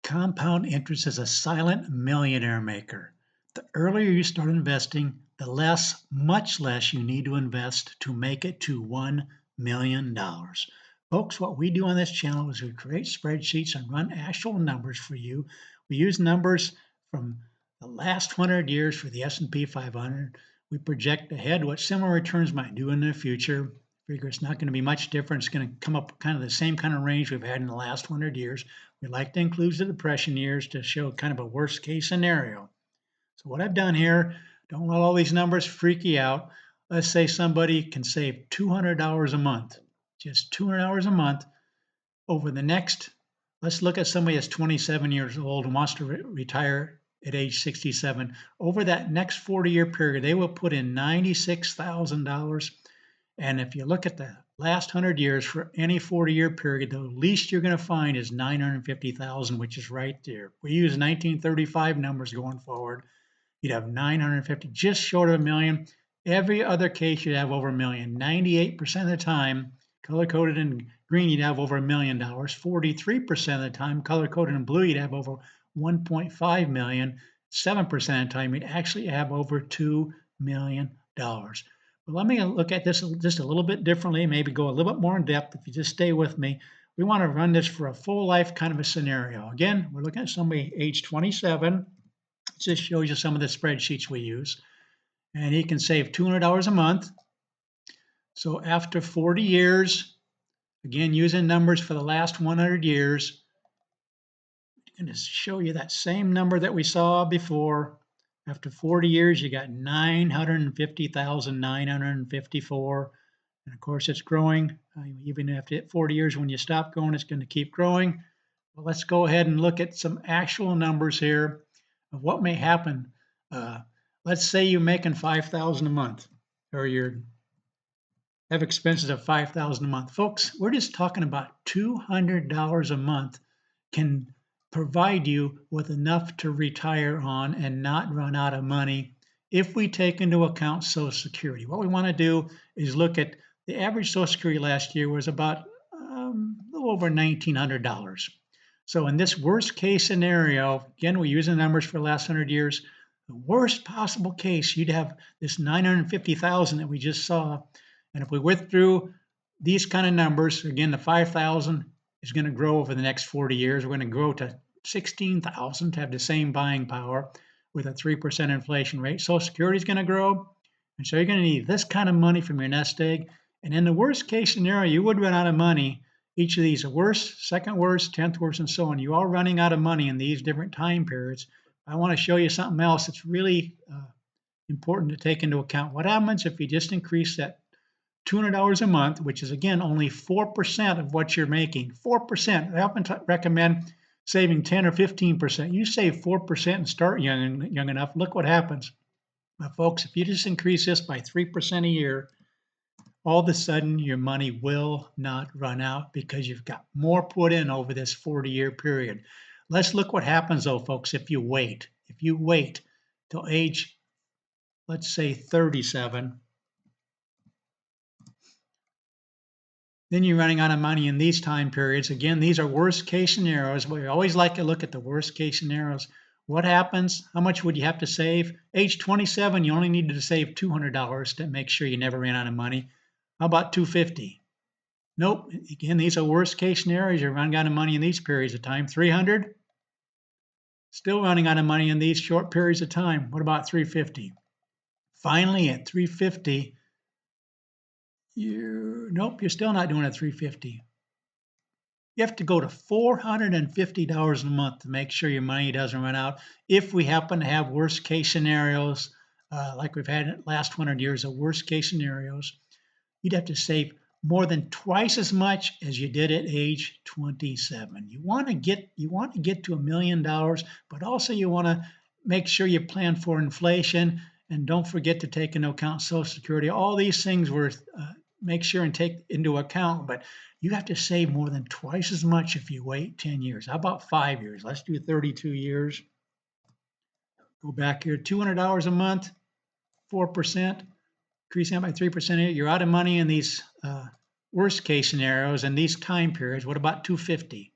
Compound interest is a silent millionaire maker. The earlier you start investing, the less, much less you need to invest to make it to $1 million. Folks, what we do on this channel is we create spreadsheets and run actual numbers for you. We use numbers from the last 100 years for the S&P 500. We project ahead what similar returns might do in the future. Figure it's not going to be much different. It's going to come up kind of the same kind of range we've had in the last 100 years. We like to include the depression years to show kind of a worst case scenario. So what I've done here, don't let all these numbers freak you out. Let's say somebody can save $200 a month, just $200 a month over the next, let's look at somebody that's 27 years old and wants to retire at age 67. Over that next 40-year period, they will put in $96,000. And if you look at the last 100 years for any 40-year period, the least you're going to find is 950,000, which is right there. We use 1935 numbers going forward. You'd have 950, just short of $1 million. Every other case, you'd have over $1 million. 98% of the time, color-coded in green, you'd have over $1 million. 43% of the time, color-coded in blue, you'd have over 1.5 million. 7% of the time, you'd actually have over $2 million. But let me look at this just a little bit differently, maybe go a little bit more in depth if you just stay with me. We want to run this for a full life kind of a scenario. Again, we're looking at somebody age 27. It just shows you some of the spreadsheets we use. And he can save $200 a month. So after 40 years, again, using numbers for the last 100 years, I'm going to show you that same number that we saw before. After 40 years, you got 950,954. And of course, it's growing. Even after 40 years, when you stop growing, it's going to keep growing. Well, let's go ahead and look at some actual numbers here of what may happen. Let's say you're making $5,000 a month, or you have expenses of $5,000 a month. Folks, we're just talking about $200 a month can provide you with enough to retire on and not run out of money if we take into account Social Security. What we want to do is look at the average Social Security last year was about a little over $1,900. So in this worst case scenario, again, we use the numbers for the last 100 years, the worst possible case, you'd have this 950,000 that we just saw. And if we went through these kind of numbers, again, the 5,000 is going to grow over the next 40 years. We're going to grow to 16,000 to have the same buying power with a 3% inflation rate. Social Security is going to grow. And so you're going to need this kind of money from your nest egg. And in the worst case scenario, you would run out of money. Each of these are worst, second worst, 10th worst, and so on. You are running out of money in these different time periods. I want to show you something else that's really important to take into account. What happens if you just increase that $200 a month, which is, again, only 4% of what you're making. 4%. I often recommend saving 10 or 15%. You save 4% and start young enough. Look what happens. Now, folks, if you just increase this by 3% a year, all of a sudden your money will not run out because you've got more put in over this 40-year period. Let's look what happens, though, folks, if you wait. If you wait till age, let's say 37, then you're running out of money in these time periods. Again, these are worst case scenarios. We always like to look at the worst case scenarios. What happens? How much would you have to save? Age 27, you only needed to save $200 to make sure you never ran out of money. How about $250? Nope. Again, these are worst case scenarios. You're running out of money in these periods of time. $300? Still running out of money in these short periods of time. What about $350? Finally, at $350, nope, you're still not doing it at $350. You have to go to $450 a month to make sure your money doesn't run out. If we happen to have worst case scenarios, like we've had in the last 100 years of worst case scenarios, you'd have to save more than twice as much as you did at age 27. You want to get to $1 million, but also you want to make sure you plan for inflation, and don't forget to take into account Social Security. All these things were make sure and take into account, but you have to save more than twice as much if you wait 10 years. How about 5 years? Let's do 32 years. Go back here, $200 a month, 4%, increasing by 3%. You're out of money in these worst case scenarios and these time periods. What about $250?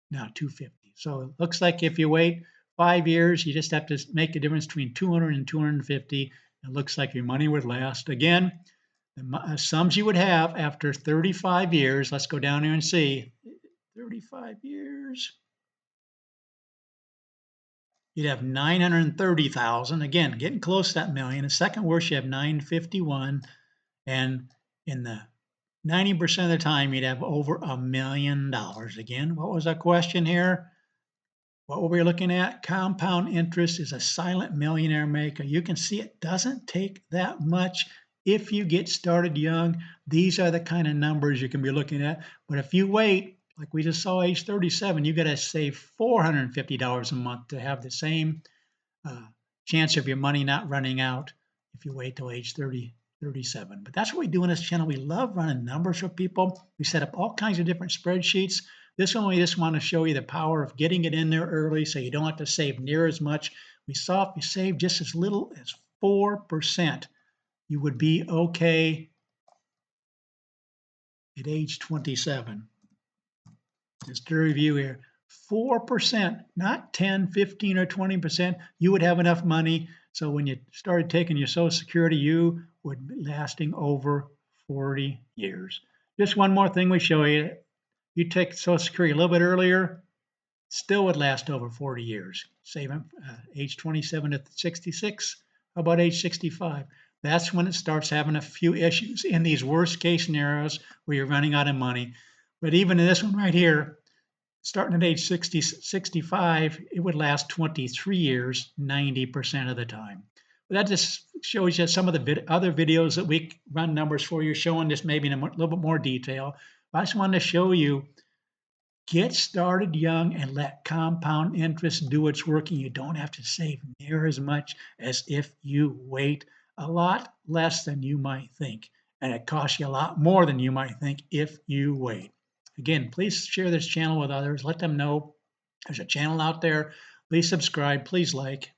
Now $250. So it looks like if you wait 5 years, you just have to make a difference between 200 and 250. It looks like your money would last. Again, the sums you would have after 35 years, let's go down here and see. 35 years, you'd have 930,000. Again, getting close to that million. The second worst, you have 951. And in the 90% of the time, you'd have over $1 million. Again, what was our question here? What were we looking at? Compound interest is a silent millionaire maker. You can see it doesn't take that much if you get started young. These are the kind of numbers you can be looking at. But if you wait, like we just saw age 37, you got to save $450 a month to have the same uh, chance of your money not running out if you wait till age 30, 37. But that's what we do on this channel. We love running numbers for people. We set up all kinds of different spreadsheets. This one, we just want to show you the power of getting it in there early so you don't have to save near as much. We saw if you save just as little as 4%, you would be okay at age 27. Just to review here, 4%, not 10, 15, or 20%, you would have enough money. So when you started taking your Social Security, you would be lasting over 40 years. Just one more thing we show you. You take Social Security a little bit earlier, still would last over 40 years. Saving age 27 to 66. How about age 65? That's when it starts having a few issues in these worst case scenarios where you're running out of money. But even in this one right here, starting at age 60, 65, it would last 23 years, 90% of the time. But that just shows you some of the other videos that we run numbers for you, showing this maybe in a little bit more detail. I just wanted to show you, get started young and let compound interest do its work. And you don't have to save near as much as if you wait. A lot less than you might think. And it costs you a lot more than you might think if you wait. Again, please share this channel with others. Let them know there's a channel out there. Please subscribe. Please like.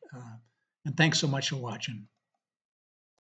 And thanks so much for watching.